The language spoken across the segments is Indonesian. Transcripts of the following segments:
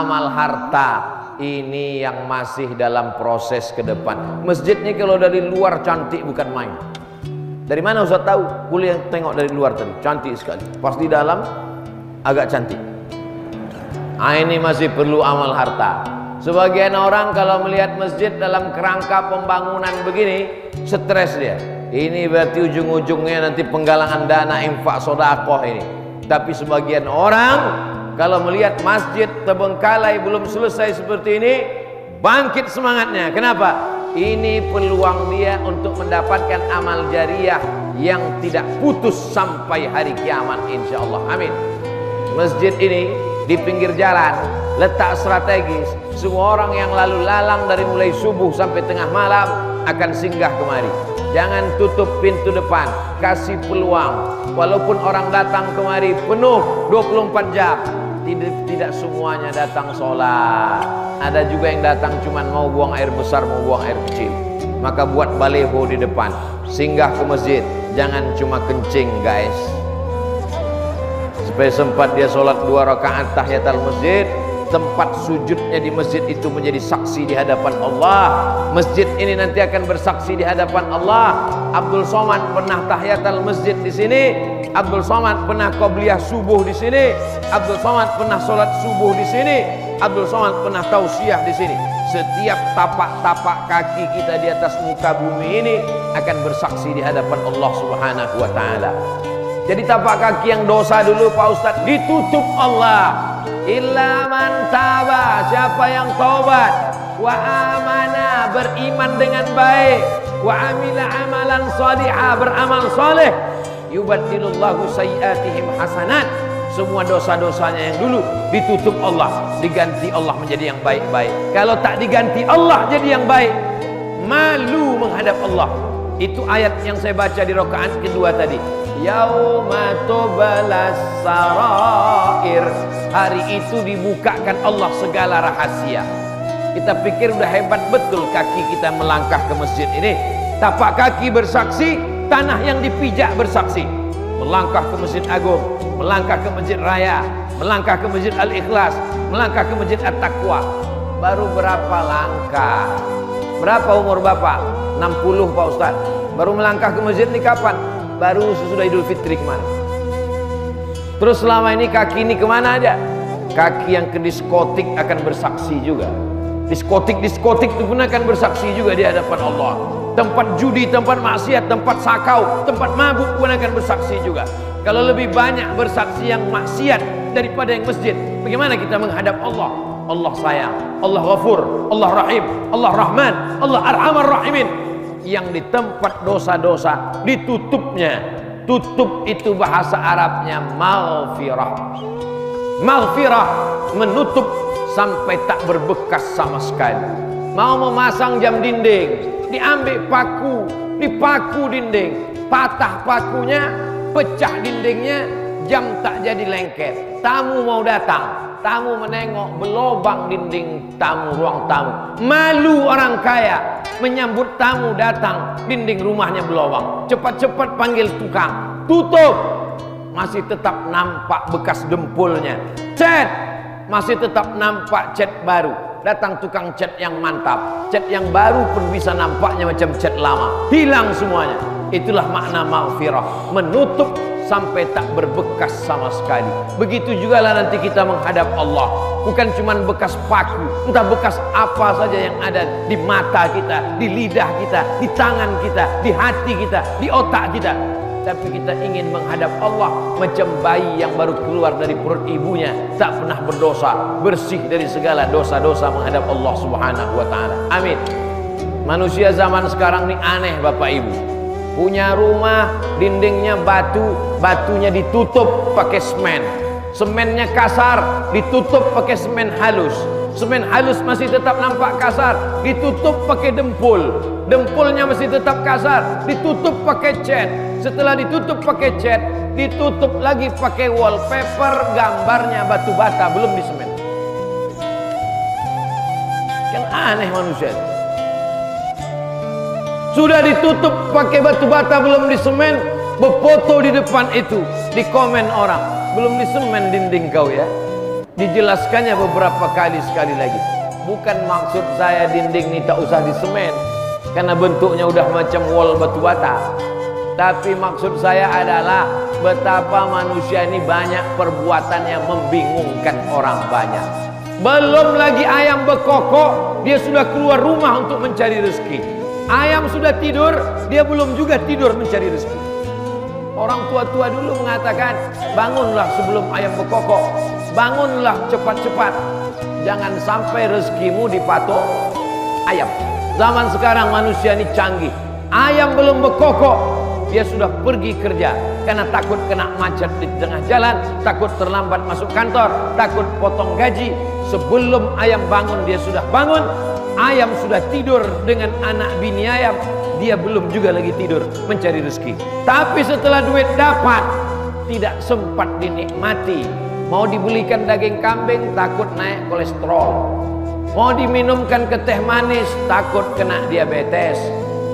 amal harta ini yang masih dalam proses ke depan. Masjidnya kalau dari luar cantik bukan main. Dari mana Ustaz tahu? Kuliah tengok dari luar tadi, cantik sekali. Pas di dalam agak cantik. Nah, ini masih perlu amal harta. Sebagian orang kalau melihat masjid dalam kerangka pembangunan begini, stres dia. Ini berarti ujung-ujungnya nanti penggalangan dana infak sedekah ini. Tapi sebagian orang kalau melihat masjid terbengkalai belum selesai seperti ini, bangkit semangatnya. Kenapa? Ini peluang dia untuk mendapatkan amal jariah yang tidak putus sampai hari kiamat insyaallah. Amin. Masjid ini di pinggir jalan, letak strategis. Semua orang yang lalu lalang dari mulai subuh sampai tengah malam akan singgah kemari. Jangan tutup pintu depan, kasih peluang. Walaupun orang datang kemari penuh 24 jam, tidak semuanya datang sholat. Ada juga yang datang cuman mau buang air besar, mau buang air kecil. Maka buat baleho di depan, singgah ke masjid. Jangan cuma kencing guys, supaya sempat dia sholat 2 rakaat tahiyatul masjid. Tempat sujudnya di masjid itu menjadi saksi di hadapan Allah. Masjid ini nanti akan bersaksi di hadapan Allah. Abdul Somad pernah tahiyatul masjid di sini. Abdul Somad pernah qobliyah subuh di sini. Abdul Somad pernah sholat subuh di sini. Abdul Somad pernah tausiah di sini. Setiap tapak-tapak kaki kita di atas muka bumi ini akan bersaksi di hadapan Allah Subhanahu wa taala. Jadi tapak kaki yang dosa dulu Pak Ustadz ditutup Allah. Illa man taba, siapa yang taubat, wa amana, beriman dengan baik, wa amila amalan salihah, beramal soleh, yubaddilullahu sayyiatihim hasanat. Semua dosa-dosanya yang dulu ditutup Allah, diganti Allah menjadi yang baik-baik. Kalau tak diganti Allah jadi yang baik, malu menghadap Allah. Itu ayat yang saya baca di rakaat kedua tadi. Yauma tubalas sarair, hari itu dibukakan Allah segala rahasia. Kita pikir udah hebat betul kaki kita melangkah ke masjid ini. Tapak kaki bersaksi, tanah yang dipijak bersaksi. Melangkah ke Masjid Agung, melangkah ke Masjid Raya, melangkah ke Masjid Al-Ikhlas, melangkah ke Masjid At-Taqwa. Baru berapa langkah? Berapa umur Bapak? 60 Pak Ustaz. Baru melangkah ke masjid ini kapan? Baru sesudah Idul Fitri kemarin. Terus selama ini kaki ini kemana aja? Kaki yang ke diskotik akan bersaksi juga. Diskotik itu pun akan bersaksi juga di hadapan Allah. Tempat judi, tempat maksiat, tempat sakau, tempat mabuk pun akan bersaksi juga. Kalau lebih banyak bersaksi yang maksiat daripada yang masjid, bagaimana kita menghadap Allah? Allah sayang, Allah Ghafur, Allah Rahim, Allah Rahman, Allah Arhamar Rahimin. Yang di tempat dosa-dosa ditutupnya. Tutup itu bahasa Arabnya maghfirah. Maghfirah menutup sampai tak berbekas sama sekali. Mau memasang jam dinding, diambil paku, dipaku dinding, patah pakunya, pecah dindingnya, jam tak jadi lengket. Tamu mau datang, tamu menengok, belobang dinding tamu, ruang tamu. Malu orang kaya menyambut tamu datang, dinding rumahnya belobang. Cepat-cepat panggil tukang, tutup. Masih tetap nampak bekas dempulnya. Cat, masih tetap nampak cat baru. Datang tukang cat yang mantap, cat yang baru pun bisa nampaknya macam cat lama. Hilang semuanya. Itulah makna maghfirah, menutup sampai tak berbekas sama sekali. Begitu juga lah nanti kita menghadap Allah. Bukan cuma bekas paku, entah bekas apa saja yang ada di mata kita, di lidah kita, di tangan kita, di hati kita, di otak kita. Tapi kita ingin menghadap Allah macam bayi yang baru keluar dari perut ibunya, tak pernah berdosa, bersih dari segala dosa-dosa menghadap Allah Subhanahu wa taala. Amin. Manusia zaman sekarang ini aneh Bapak Ibu. Punya rumah, dindingnya batu, batunya ditutup pakai semen. Semennya kasar, ditutup pakai semen halus. Semen halus masih tetap nampak kasar, ditutup pakai dempul. Dempulnya masih tetap kasar, ditutup pakai cat. Setelah ditutup pakai cat, ditutup lagi pakai wallpaper, gambarnya batu bata, belum di semen. Yang aneh manusia. Sudah ditutup pakai batu bata, belum di semen, berfoto di depan itu, di komen orang, belum di semen dinding kau ya. Dijelaskannya beberapa kali sekali lagi. Bukan maksud saya dinding ini tak usah disemen karena bentuknya udah macam wall batu bata. Tapi maksud saya adalah betapa manusia ini banyak perbuatan yang membingungkan orang banyak. Belum lagi ayam berkokok, dia sudah keluar rumah untuk mencari rezeki. Ayam sudah tidur, dia belum juga tidur mencari rezeki. Orang tua-tua dulu mengatakan, bangunlah sebelum ayam berkokok, bangunlah cepat-cepat, jangan sampai rezekimu dipatok ayam. Zaman sekarang manusia ini canggih, ayam belum berkokok, dia sudah pergi kerja karena takut kena macet di tengah jalan, takut terlambat masuk kantor, takut potong gaji. Sebelum ayam bangun, dia sudah bangun. Ayam sudah tidur dengan anak bini ayam, dia belum juga lagi tidur mencari rezeki. Tapi setelah duit dapat, tidak sempat dinikmati. Mau dibelikan daging kambing, takut naik kolesterol. Mau diminumkan ke teh manis, takut kena diabetes.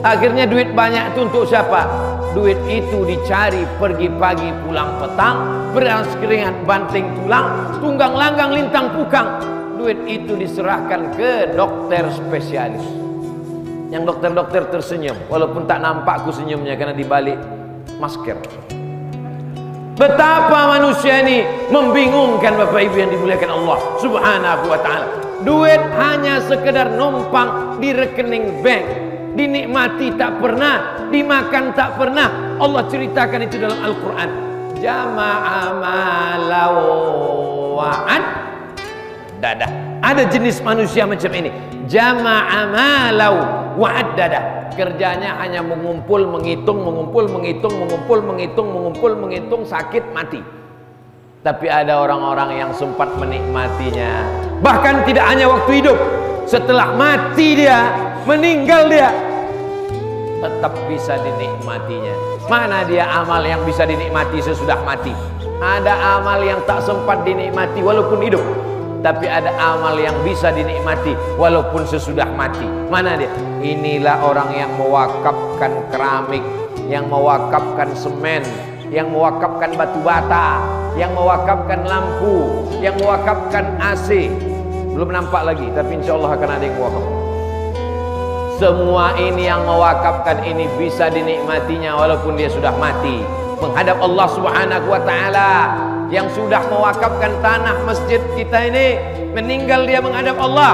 Akhirnya duit banyak itu untuk siapa? Duit itu dicari pergi pagi pulang petang, beras keringat banting tulang, tunggang langgang lintang pukang. Duit itu diserahkan ke dokter spesialis. Yang dokter-dokter tersenyum, walaupun tak nampak ku senyumnya karena dibalik masker. Betapa manusia ini membingungkan Bapak Ibu yang dimuliakan Allah Subhanahu wa ta'ala. Duit hanya sekedar numpang di rekening bank, dinikmati tak pernah, dimakan tak pernah. Allah ceritakan itu dalam Al-Quran. Jama'a malau wa'ad dadah. Ada jenis manusia macam ini. Jama'a malau wa'ad dadah. Kerjanya hanya mengumpul, menghitung, mengumpul, menghitung, mengumpul, menghitung, mengumpul, menghitung, sakit, mati. Tapi ada orang-orang yang sempat menikmatinya. Bahkan tidak hanya waktu hidup, setelah mati dia, meninggal dia, tetap bisa dinikmatinya. Mana dia amal yang bisa dinikmati sesudah mati? Ada amal yang tak sempat dinikmati walaupun hidup, tapi ada amal yang bisa dinikmati walaupun sesudah mati. Mana dia? Inilah orang yang mewakafkan keramik, yang mewakafkan semen, yang mewakafkan batu bata, yang mewakafkan lampu, yang mewakafkan AC. Belum nampak lagi, tapi insya Allah akan ada yang mewakaf. Semua ini yang mewakafkan ini bisa dinikmatinya walaupun dia sudah mati menghadap Allah Subhanahu wa ta'ala. Yang sudah mewakafkan tanah masjid kita ini, meninggal dia menghadap Allah,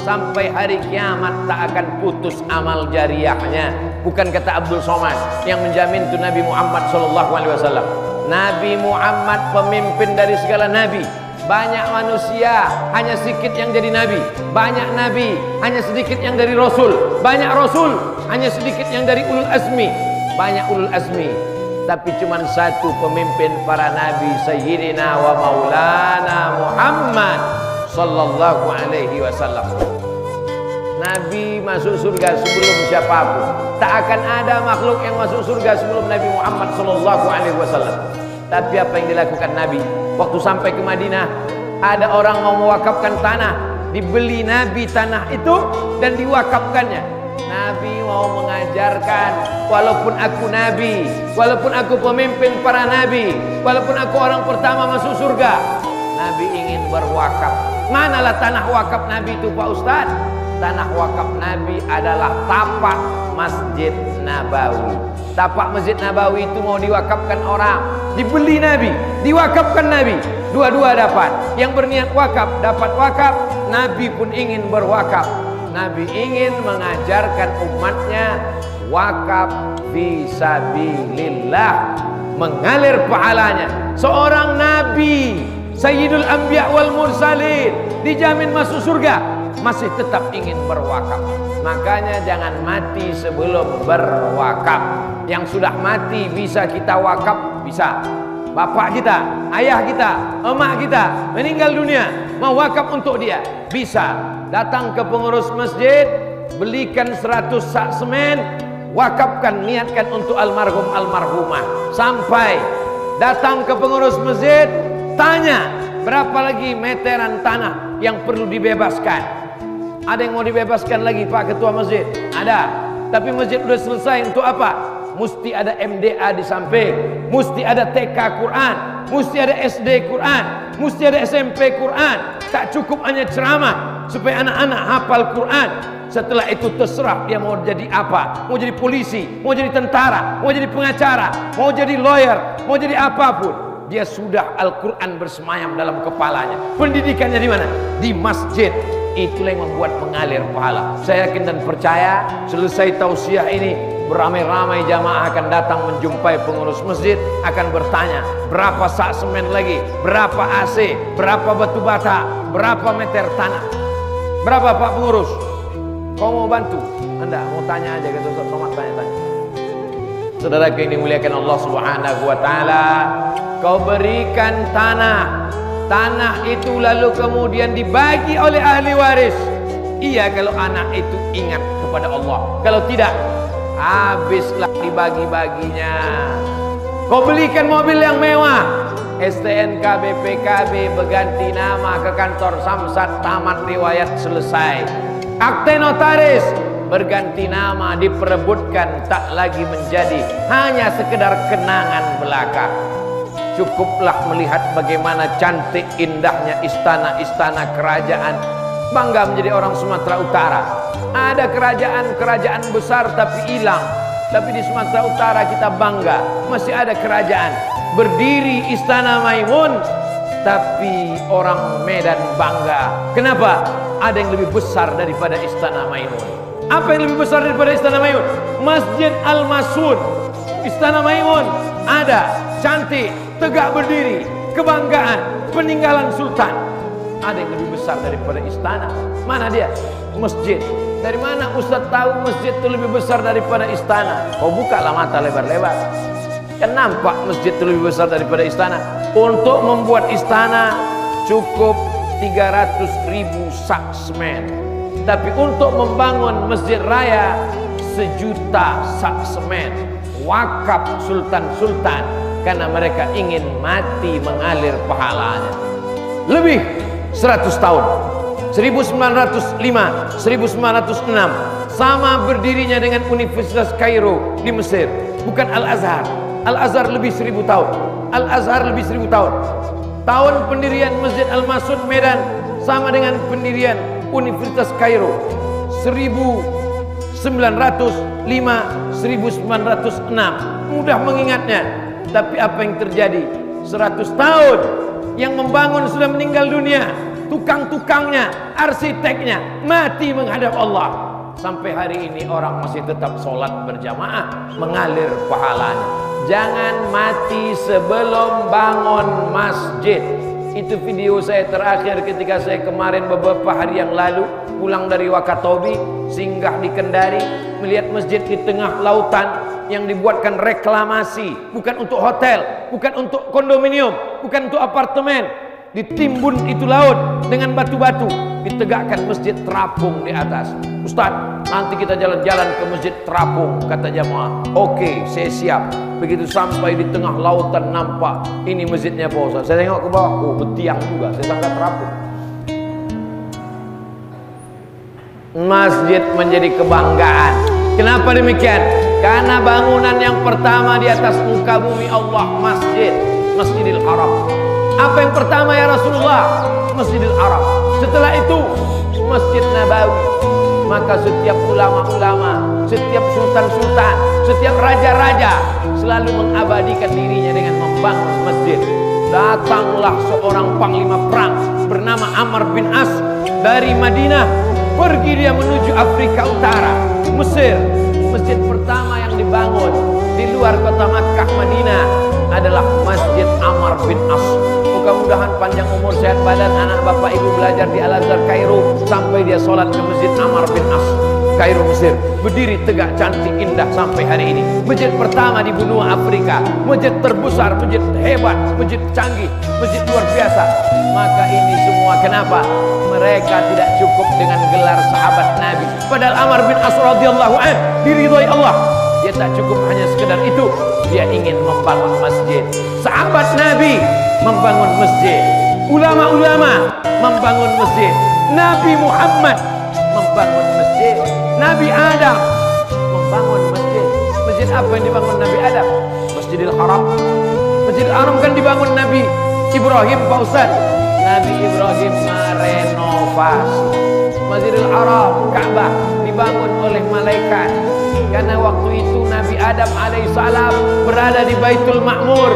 sampai hari kiamat tak akan putus amal jariahnya. Bukan kata Abdul Somad yang menjamin itu Nabi Muhammad SAW. Nabi Muhammad pemimpin dari segala nabi. Banyak manusia, hanya sedikit yang jadi nabi. Banyak nabi, hanya sedikit yang dari rasul. Banyak rasul, hanya sedikit yang dari ulul azmi. Banyak ulul azmi, tapi cuma satu pemimpin para nabi, Sayyidina wa Maulana Muhammad sallallahu alaihi wasallam. Nabi masuk surga sebelum siapapun. Tak akan ada makhluk yang masuk surga sebelum Nabi Muhammad sallallahu alaihi wasallam. Tapi apa yang dilakukan Nabi? Waktu sampai ke Madinah, ada orang mau mewakafkan tanah, dibeli Nabi tanah itu dan diwakafkannya. Nabi mau mengajarkan, walaupun aku Nabi, walaupun aku pemimpin para Nabi, walaupun aku orang pertama masuk surga, Nabi ingin berwakaf. Manalah tanah wakaf Nabi itu Pak Ustadz? Tanah wakaf Nabi adalah tapak Masjid Nabawi. Tapak Masjid Nabawi itu mau diwakafkan orang, dibeli Nabi, diwakafkan Nabi. Dua-dua dapat. Yang berniat wakaf dapat wakaf, Nabi pun ingin berwakaf. Nabi ingin mengajarkan umatnya wakaf fisabilillah, mengalir pahalanya. Seorang Nabi, Sayyidul Anbiya wal Mursalin, dijamin masuk surga, masih tetap ingin berwakaf. Makanya jangan mati sebelum berwakaf. Yang sudah mati bisa kita wakaf, bisa. Bapak kita, ayah kita, emak kita meninggal dunia, mau wakaf untuk dia, bisa. Datang ke pengurus masjid, belikan 100 sak semen, wakafkan, niatkan untuk almarhum almarhumah. Sampai datang ke pengurus masjid, tanya berapa lagi meteran tanah yang perlu dibebaskan. Ada yang mau dibebaskan lagi Pak Ketua Masjid? Ada. Tapi masjid sudah selesai, untuk apa? Mesti ada MDA di samping, mesti ada TK Quran, mesti ada SD Quran, mesti ada SMP Quran. Tak cukup hanya ceramah supaya anak-anak hafal Quran. Setelah itu terserah dia mau jadi apa, mau jadi polisi, mau jadi tentara, mau jadi pengacara, mau jadi lawyer, mau jadi apapun. Dia sudah Al-Quran bersemayam dalam kepalanya. Pendidikannya di mana? Di masjid. Itulah yang membuat mengalir pahala. Saya yakin dan percaya selesai tausiah ini beramai-ramai jamaah akan datang menjumpai pengurus masjid, akan bertanya berapa sak semen lagi, berapa AC, berapa batu bata, berapa meter tanah, berapa Pak pengurus? Kau mau bantu? Anda mau tanya aja, kata Ustaz Somad, tanya-tanya. Saudara yang dimuliakan Allah Subhanahu wa taala, kau berikan tanah. Tanah itu lalu kemudian dibagi oleh ahli waris. Iya, kalau anak itu ingat kepada Allah. Kalau tidak, habislah dibagi-baginya. Kau belikan mobil yang mewah, STNK, BPKB, berganti nama ke kantor Samsat, tamat riwayat selesai. Akte notaris berganti nama, diperebutkan, tak lagi menjadi hanya sekedar kenangan belaka. Cukuplah melihat bagaimana cantik indahnya istana-istana kerajaan. Bangga menjadi orang Sumatera Utara. Ada kerajaan-kerajaan besar tapi hilang. Tapi di Sumatera Utara kita bangga, masih ada kerajaan. Berdiri Istana Maimun, tapi orang Medan bangga. Kenapa? Ada yang lebih besar daripada Istana Maimun. Apa yang lebih besar daripada Istana Maimun? Masjid Al-Masud. Istana Maimun ada, cantik, tegak berdiri, kebanggaan, peninggalan sultan. Ada yang lebih besar daripada istana. Mana dia? Masjid. Dari mana Ustaz tahu masjid itu lebih besar daripada istana? Kau bukalah mata lebar-lebar, kan nampak masjid itu lebih besar daripada istana. Untuk membuat istana cukup 300.000 sak semen, tapi untuk membangun masjid raya 1.000.000 sak semen. Wakaf sultan-sultan, karena mereka ingin mati mengalir pahalanya. Lebih 100 tahun, 1905, 1906, sama berdirinya dengan Universitas Kairo di Mesir. Bukan Al-Azhar. Al-Azhar lebih 1000 tahun. Al-Azhar lebih 1000 tahun. Tahun pendirian Masjid Al-Masud Medan sama dengan pendirian Universitas Kairo, 1905, 1906. Mudah mengingatnya. Tapi apa yang terjadi? 100 tahun yang membangun sudah meninggal dunia. Tukang-tukangnya, arsiteknya mati menghadap Allah. Sampai hari ini orang masih tetap sholat berjamaah, mengalir pahalanya. Jangan mati sebelum bangun masjid. Itu video saya terakhir ketika saya kemarin beberapa hari yang lalu pulang dari Wakatobi, singgah di Kendari, melihat masjid di tengah lautan yang dibuatkan reklamasi, bukan untuk hotel, bukan untuk kondominium, bukan untuk apartemen. Ditimbun itu laut dengan batu-batu, ditegakkan masjid terapung di atas. Ustaz, nanti kita jalan-jalan ke masjid terapung, kata jamaah. Oke, saya siap. Begitu sampai di tengah lautan nampak ini masjidnya Pak Ustaz. Saya tengok ke bawah, oh betiang juga, saya sangka terapung. Masjid menjadi kebanggaan. Kenapa demikian? Karena bangunan yang pertama di atas muka bumi Allah, masjid, Masjidil Haram. Apa yang pertama ya Rasulullah? Masjidil Haram. Setelah itu Masjid Nabawi. Maka setiap ulama-ulama, setiap sultan-sultan, setiap raja-raja selalu mengabadikan dirinya dengan membangun masjid. Datanglah seorang panglima perang bernama Amr bin As dari Madinah. Pergi dia menuju Afrika Utara, Mesir. Masjid pertama yang dibangun di luar kota Makkah Madinah adalah Masjid Amr bin As. Mudah-mudahan panjang umur, sehat badan, anak bapak ibu belajar di Al-Azhar Kairo sampai dia sholat ke Masjid Amr bin As, Kairo Mesir. Berdiri tegak, cantik, indah sampai hari ini. Masjid pertama di benua Afrika, masjid terbesar, masjid hebat, masjid canggih, masjid luar biasa. Maka ini semua kenapa? Mereka tidak cukup dengan gelar sahabat Nabi. Padahal Amr bin As radhiyallahu anhu diridhoi Allah. Dia tak cukup hanya sekedar itu, dia ingin membangun masjid. Sahabat Nabi membangun masjid, ulama-ulama membangun masjid, Nabi Muhammad membangun masjid, Nabi Adam membangun masjid. Masjid apa yang dibangun Nabi Adam? Masjid Masjidil Haram. Masjidil Haram kan dibangun Nabi Ibrahim, Pak Ustaz. Nabi Ibrahim merenovasi. Masjidil Haram, Ka'bah dibangun oleh malaikat. Karena waktu itu Nabi Adam alaihissalam berada di Baitul Ma'mur,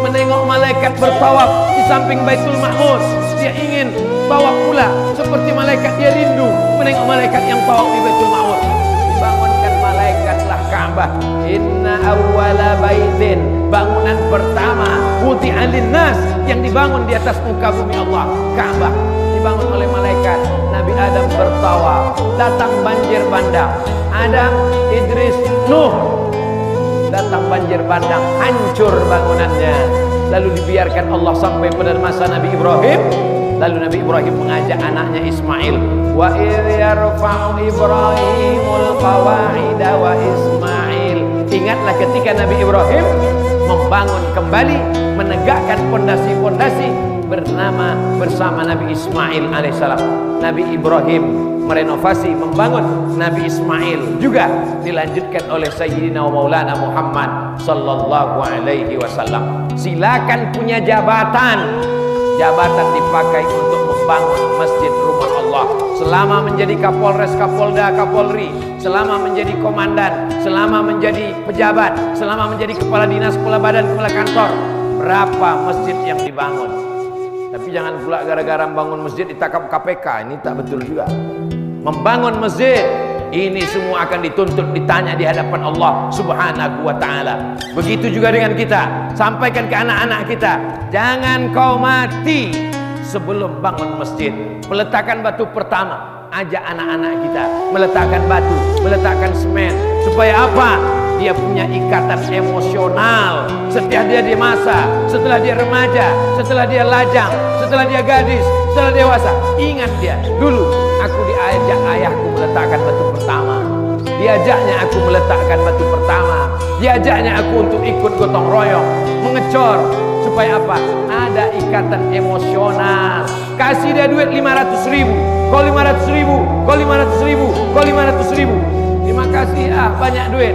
menengok malaikat bertawaf di samping Baitul Ma'mur. Dia ingin bawa pula seperti malaikat, dia rindu menengok malaikat yang tawaf di Baitul Ma'mur. Dibangunkan malaikatlah Ka'bah. Inna awwala baitin, bangunan pertama wudi'a linnas, yang dibangun di atas muka bumi Allah, Ka'bah dibangun oleh malaikat. Nabi Adam bertawaf, datang banjir bandang. Adam, Idris, Nuh, datang banjir bandang, hancur bangunannya. Lalu dibiarkan Allah sampai pada masa Nabi Ibrahim. Lalu Nabi Ibrahim mengajak anaknya Ismail. Wa idh yarfa'u Ibrahimul qawa'ida wa Ismail. Ingatlah ketika Nabi Ibrahim membangun kembali, menegakkan pondasi-pondasi bersama Nabi Ismail alaihissalam. Nabi Ibrahim merenovasi, membangun. Nabi Ismail juga dilanjutkan oleh Sayyidina wa Maulana Muhammad sallallahu alaihi wasallam. Silakan punya jabatan dipakai untuk membangun masjid rumah Allah. Selama menjadi Kapolres, Kapolda, Kapolri, selama menjadi komandan, selama menjadi pejabat, selama menjadi kepala dinas, kepala badan, kepala kantor, berapa masjid yang dibangun? Tapi jangan pula gara-gara membangun masjid ditangkap KPK. Ini tak betul juga. Membangun masjid ini semua akan dituntut, ditanya di hadapan Allah Subhanahu wa ta'ala. Begitu juga dengan kita. Sampaikan ke anak-anak kita, jangan kau mati sebelum bangun masjid. Meletakkan batu pertama, ajak anak-anak kita meletakkan batu, meletakkan semen. Supaya apa? Dia punya ikatan emosional. Setelah dia dewasa, setelah dia remaja, setelah dia lajang, setelah dia gadis, setelah dewasa, ingat dia, dulu aku diajak ayahku meletakkan batu pertama. Diajaknya aku meletakkan batu pertama. Diajaknya aku untuk ikut gotong royong, mengecor. Supaya apa? Ada ikatan emosional. Kasih dia duit 500.000, kau 500.000, kau 500.000, kau 500.000. Terima kasih, banyak duit.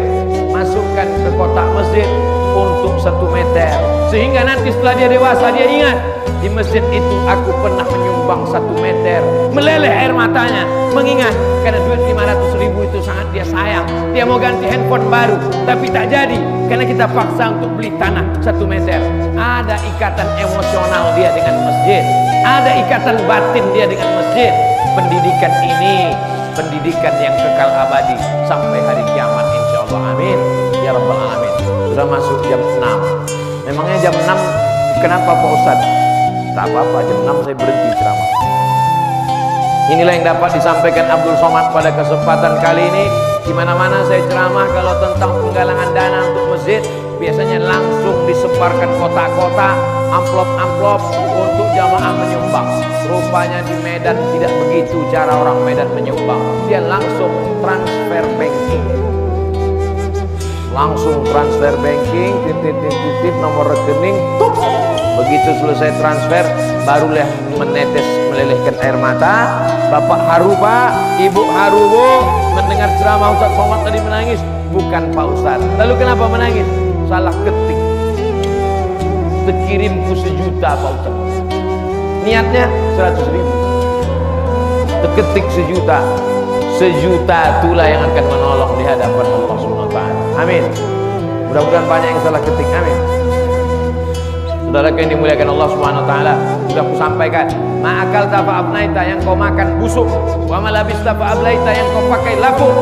Masukkan ke kotak masjid untuk 1 meter. Sehingga nanti setelah dia dewasa, dia ingat, di masjid itu aku pernah menyumbang 1 meter. Meleleh air matanya, mengingat, karena duit 500.000 itu sangat dia sayang. Dia mau ganti handphone baru, tapi tak jadi, karena kita paksa untuk beli tanah 1 meter. Ada ikatan emosional dia dengan masjid. Ada ikatan batin dia dengan masjid. Pendidikan ini, pendidikan yang kekal abadi sampai hari kiamat, insyaallah. Amin ya rabbal alamin. Sudah masuk jam 6. Memangnya jam 6 kenapa Pak Ustaz? Tak apa-apa, jam 6 saya berhenti ceramah. Inilah yang dapat disampaikan Abdul Somad pada kesempatan kali ini. Di mana-mana saya ceramah kalau tentang penggalangan dana untuk masjid, biasanya langsung disebarkan kotak-kotak, amplop-amplop untuk jamaah menyumbang. Rupanya di Medan tidak begitu cara orang Medan menyumbang. Dia langsung transfer banking. Langsung transfer banking, titip nomor rekening, tup. Begitu selesai transfer, barulah melelehkan air mata. Bapak haru Pak, Ibu haru Bu, mendengar ceramah Ustaz Somad tadi menangis. Bukan Pak Ustaz. Lalu kenapa menangis? Salah ketik. Terkirimku 1 juta Pak Ustaz. Niatnya 100.000. Terketik 1 juta. 1 juta itulah yang akan menolong di hadapan Allah Subhanahu wa ta'ala. Amin. Mudah-mudahan banyak yang salah ketik. Amin. Saudara yang dimuliakan Allah Subhanahu wa ta'ala, sudah aku sampaikan, ma'akal tafa abnaita, yang kau makan busuk, wa malabis tafa ablaita, yang kau pakai lapuk,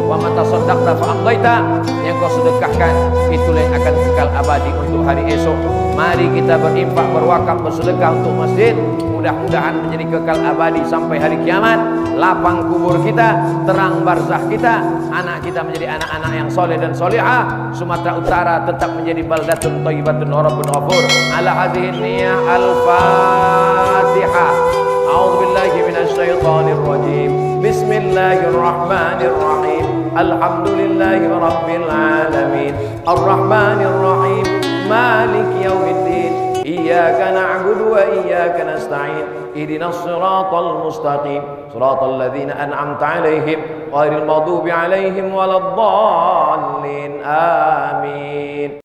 wa matasaddaq tafa amdaita, yang kau sedekahkan, itulah yang akan kekal abadi untuk hari esok. Mari kita berinfak, berwakaf, bersedekah untuk masjid. Mudah-mudahan menjadi kekal abadi sampai hari kiamat. Lapang kubur kita, terang barzah kita, anak kita menjadi anak-anak yang soleh dan solehah. Sumatera Utara tetap menjadi baldatun thayyibatun rabbun ghafur. Ala hadhihi niyyah al-Fatihah. A'udzu billahi minasyaitonir rajim. Bismillahirrahmanirrahim. Alhamdulillahi rabbil alamin. Arrahmanir rahim. Maliki yaumiddin. Iyyaka na'budu wa iyyaka nasta'in. Ihdinas siratal mustaqim. Siratal ladzina an'amta 'alaihim ghairil maghdubi 'alaihim waladdallin. Amin.